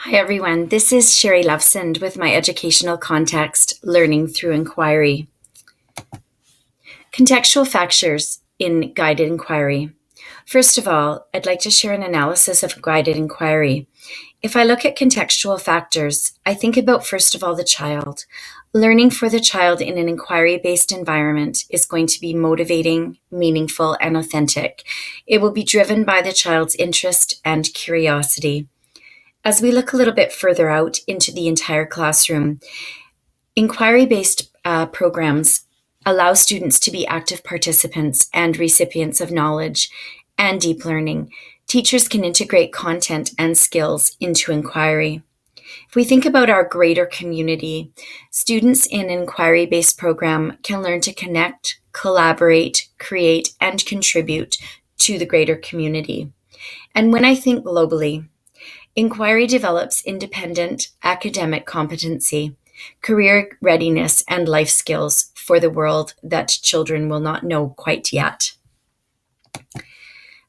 Hi everyone, this is Sherry Lovesend with my educational context, Learning Through Inquiry. Contextual factors in guided inquiry. First of all, I'd like to share an analysis of guided inquiry. If I look at contextual factors, I think about first of all the child. Learning for the child in an inquiry-based environment is going to be motivating, meaningful, and authentic. It will be driven by the child's interest and curiosity. As we look a little bit further out into the entire classroom, inquiry-based programs allow students to be active participants and recipients of knowledge and deep learning. Teachers can integrate content and skills into inquiry. If we think about our greater community, students in an inquiry-based program can learn to connect, collaborate, create, and contribute to the greater community. And when I think globally, inquiry develops independent academic competency, career readiness, and life skills for the world that children will not know quite yet.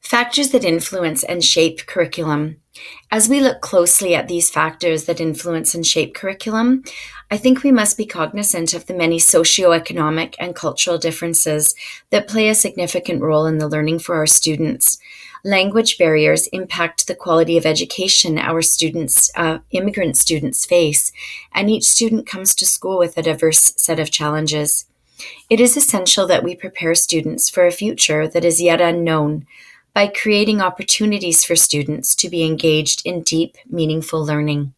Factors that influence and shape curriculum. As we look closely at these factors that influence and shape curriculum, I think we must be cognizant of the many socioeconomic and cultural differences that play a significant role in the learning for our students. Language barriers impact the quality of education our students, immigrant students face, and each student comes to school with a diverse set of challenges. It is essential that we prepare students for a future that is yet unknown by creating opportunities for students to be engaged in deep, meaningful learning.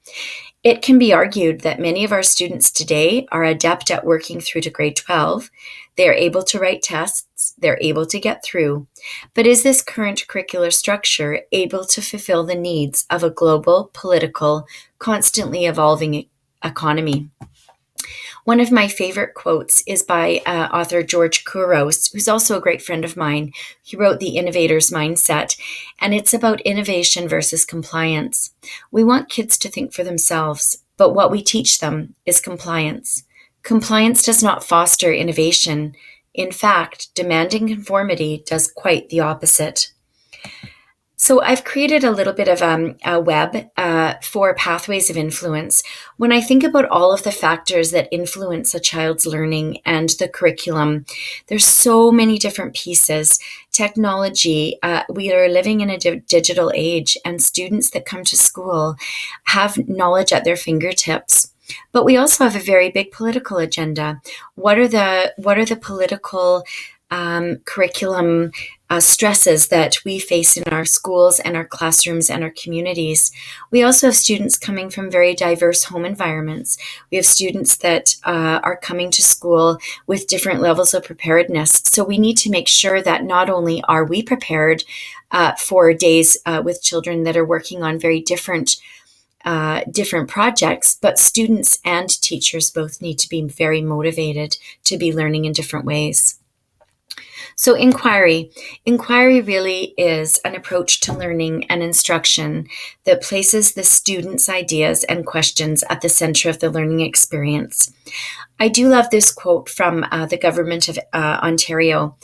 It can be argued that many of our students today are adept at working through to grade 12. They are able to write tests, they're able to get through. But is this current curricular structure able to fulfill the needs of a global, political, constantly evolving economy? One of my favorite quotes is by author George Couros, who's also a great friend of mine. He wrote The Innovator's Mindset, and it's about innovation versus compliance. We want kids to think for themselves, but what we teach them is compliance. Compliance does not foster innovation. In fact, demanding conformity does quite the opposite. So I've created a little bit of a web for pathways of influence. When I think about all of the factors that influence a child's learning and the curriculum, there's so many different pieces. Technology, we are living in a digital age, and students that come to school have knowledge at their fingertips. But we also have a very big political agenda. What are the political curriculum stresses that we face in our schools and our classrooms and our communities? We also have students coming from very diverse home environments. We have students that are coming to school with different levels of preparedness. So we need to make sure that not only are we prepared for days with children that are working on very different projects, but students and teachers both need to be very motivated to be learning in different ways. So inquiry really is an approach to learning and instruction that places the student's ideas and questions at the center of the learning experience. I do love this quote from the government of Ontario.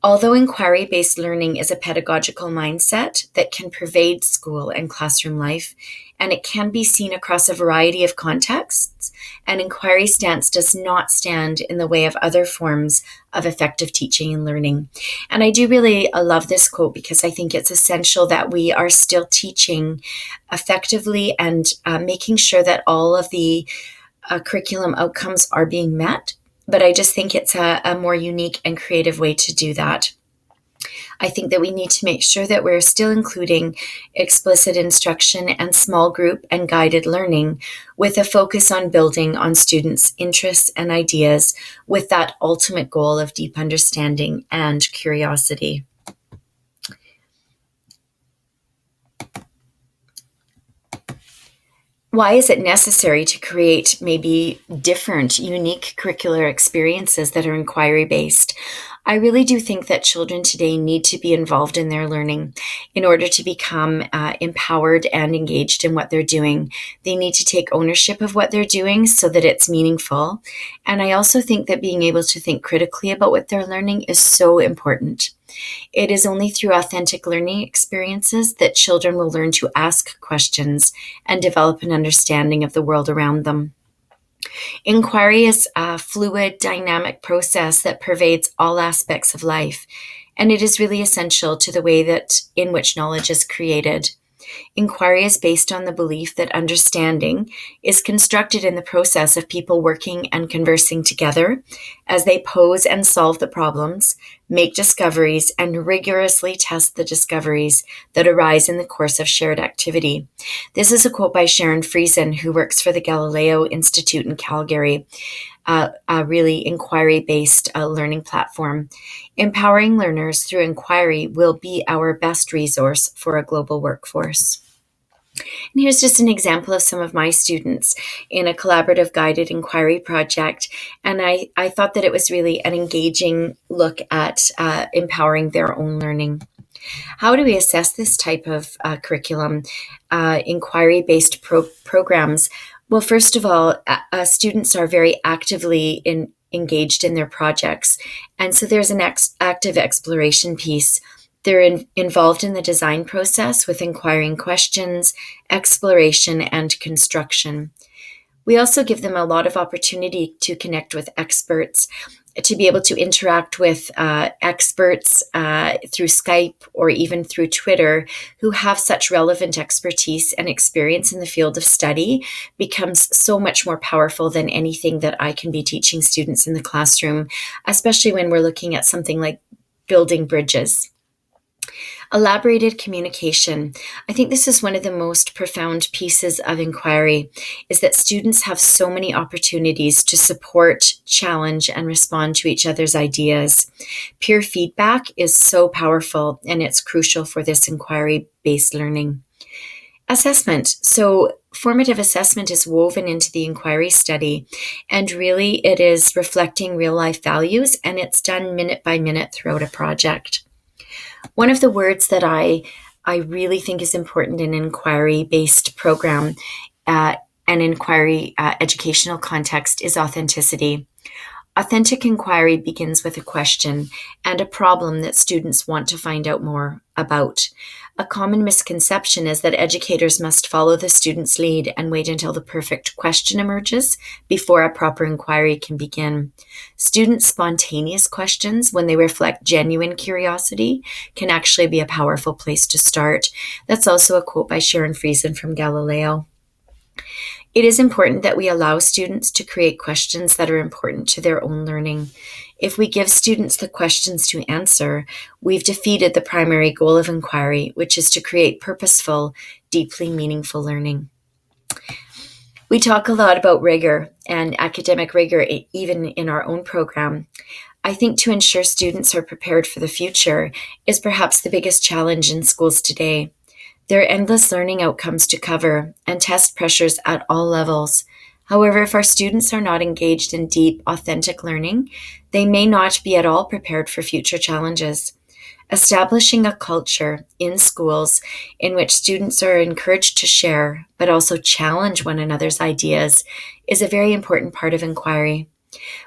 Although inquiry-based learning is a pedagogical mindset that can pervade school and classroom life, and it can be seen across a variety of contexts, an inquiry stance does not stand in the way of other forms of effective teaching and learning. And I do really love this quote because I think it's essential that we are still teaching effectively and making sure that all of the curriculum outcomes are being met. But I just think it's a more unique and creative way to do that. I think that we need to make sure that we're still including explicit instruction and small group and guided learning with a focus on building on students' interests and ideas with that ultimate goal of deep understanding and curiosity. Why is it necessary to create maybe different, unique curricular experiences that are inquiry-based? I really do think that children today need to be involved in their learning in order to become empowered and engaged in what they're doing. They need to take ownership of what they're doing so that it's meaningful. And I also think that being able to think critically about what they're learning is so important. It is only through authentic learning experiences that children will learn to ask questions and develop an understanding of the world around them. Inquiry is a fluid, dynamic process that pervades all aspects of life, and it is really essential to the way that in which knowledge is created. Inquiry is based on the belief that understanding is constructed in the process of people working and conversing together as they pose and solve the problems, make discoveries, and rigorously test the discoveries that arise in the course of shared activity. This is a quote by Sharon Friesen, who works for the Galileo Institute in Calgary, a really inquiry-based learning platform. Empowering learners through inquiry will be our best resource for a global workforce. And here's just an example of some of my students in a collaborative guided inquiry project. And I thought that it was really an engaging look at empowering their own learning. How do we assess this type of curriculum, inquiry-based programs? Well, first of all, students are very actively engaged in their projects. And so there's an active exploration piece. They're involved in the design process with inquiring questions, exploration, and construction. We also give them a lot of opportunity to connect with experts, to be able to interact with experts through Skype or even through Twitter who have such relevant expertise and experience in the field of study becomes so much more powerful than anything that I can be teaching students in the classroom, especially when we're looking at something like building bridges. Elaborated communication. I think this is one of the most profound pieces of inquiry, is that students have so many opportunities to support, challenge, and respond to each other's ideas. Peer feedback is so powerful, and it's crucial for this inquiry-based learning. Assessment. So formative assessment is woven into the inquiry study, and really it is reflecting real-life values, and it's done minute by minute throughout a project. One of the words that I really think is important in an inquiry-based program, an inquiry educational context, is authenticity. Authentic inquiry begins with a question and a problem that students want to find out more about. A common misconception is that educators must follow the student's lead and wait until the perfect question emerges before a proper inquiry can begin. Students' spontaneous questions, when they reflect genuine curiosity, can actually be a powerful place to start. That's also a quote by Sharon Friesen from Galileo. It is important that we allow students to create questions that are important to their own learning. If we give students the questions to answer, we've defeated the primary goal of inquiry, which is to create purposeful, deeply meaningful learning. We talk a lot about rigor and academic rigor, even in our own program. I think to ensure students are prepared for the future is perhaps the biggest challenge in schools today. There are endless learning outcomes to cover and test pressures at all levels. However, if our students are not engaged in deep, authentic learning, they may not be at all prepared for future challenges. Establishing a culture in schools in which students are encouraged to share, but also challenge one another's ideas, is a very important part of inquiry.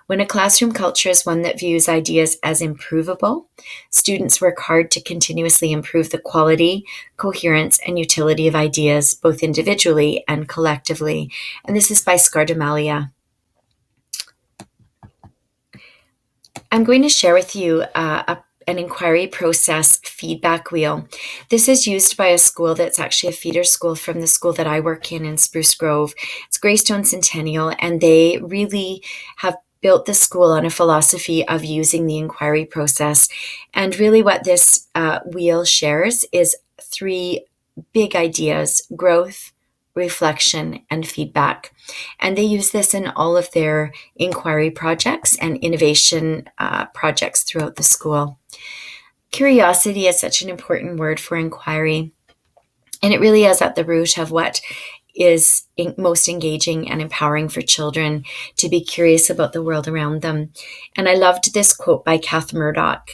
When a classroom culture is one that views ideas as improvable, students work hard to continuously improve the quality, coherence, and utility of ideas, both individually and collectively. And this is by Scardamalia. I'm going to share with you an inquiry process feedback wheel. This is used by a school that's actually a feeder school from the school that I work in Spruce Grove. It's Greystone Centennial, and they really have built the school on a philosophy of using the inquiry process. And really what this wheel shares is three big ideas: growth, reflection, and feedback. And they use this in all of their inquiry projects and innovation projects throughout the school. Curiosity is such an important word for inquiry, and it really is at the root of what is most engaging and empowering for children to be curious about the world around them. And I loved this quote by Kath Murdoch,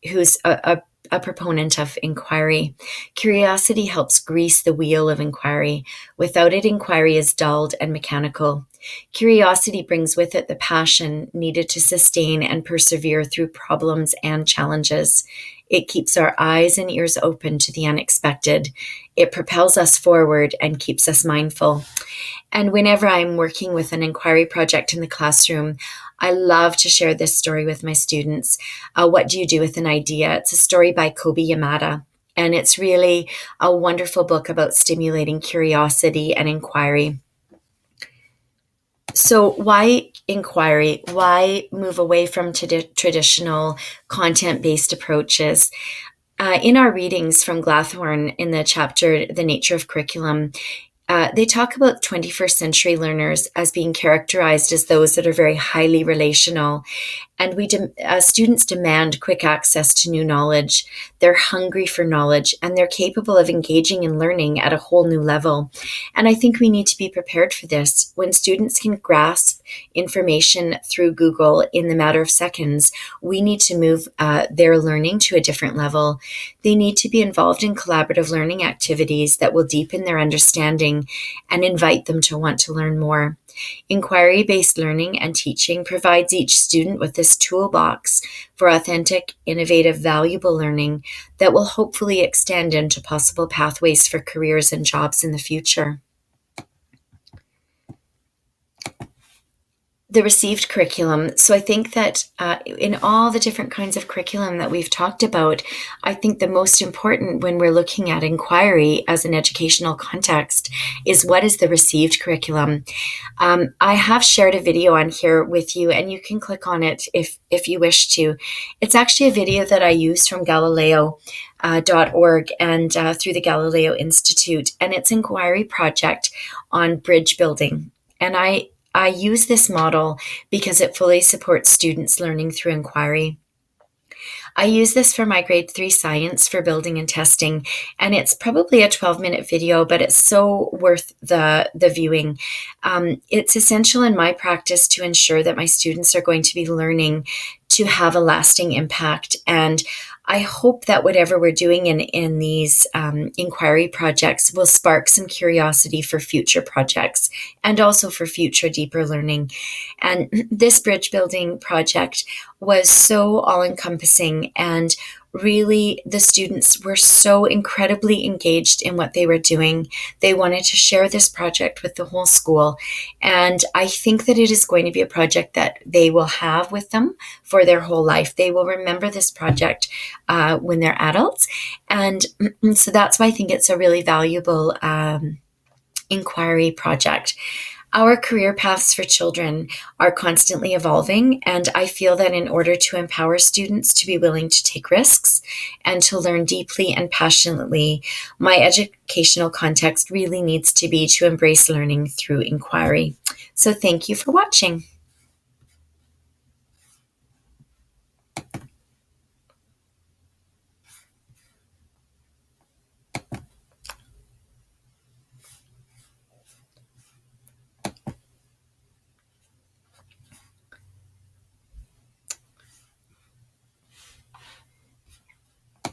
who's a a proponent of inquiry. Curiosity helps grease the wheel of inquiry. Without it, inquiry is dulled and mechanical. Curiosity brings with it the passion needed to sustain and persevere through problems and challenges. It keeps our eyes and ears open to the unexpected. It propels us forward and keeps us mindful. And whenever I'm working with an inquiry project in the classroom, I love to share this story with my students. What do you do with an idea? It's a story by Kobe Yamada, and it's really a wonderful book about stimulating curiosity and inquiry. So why inquiry? Why move away from traditional content-based approaches? In our readings from Glathorn in the chapter, The Nature of Curriculum, they talk about 21st century learners as being characterized as those that are very highly relational. And students demand quick access to new knowledge. They're hungry for knowledge, and they're capable of engaging and learning at a whole new level. And I think we need to be prepared for this. When students can grasp information through Google in the matter of seconds, we need to move their learning to a different level. They need to be involved in collaborative learning activities that will deepen their understanding and invite them to want to learn more. Inquiry-based learning and teaching provides each student with this toolbox for authentic, innovative, valuable learning that will hopefully extend into possible pathways for careers and jobs in the future. The received curriculum. So I think that in all the different kinds of curriculum that we've talked about, I think the most important when we're looking at inquiry as an educational context is what is the received curriculum. I have shared a video on here with you, and you can click on it if you wish to. It's actually a video that I used from Galileo.org and through the Galileo Institute, and it's inquiry project on bridge building. And I use this model because it fully supports students learning through inquiry. I use this for my grade 3 science for building and testing, and it's probably a 12-minute video, but it's so worth the viewing. It's essential in my practice to ensure that my students are going to be learning to have a lasting impact. And I hope that whatever we're doing in these inquiry projects will spark some curiosity for future projects and also for future deeper learning. And this bridge building project was so all-encompassing, and really the students were so incredibly engaged in what they were doing. They wanted to share this project with the whole school, and I think that it is going to be a project that they will have with them for their whole life. They will remember this project when they're adults, and so that's why I think it's a really valuable inquiry project. Our career paths for children are constantly evolving, and I feel that in order to empower students to be willing to take risks and to learn deeply and passionately, my educational context really needs to be to embrace learning through inquiry. So thank you for watching.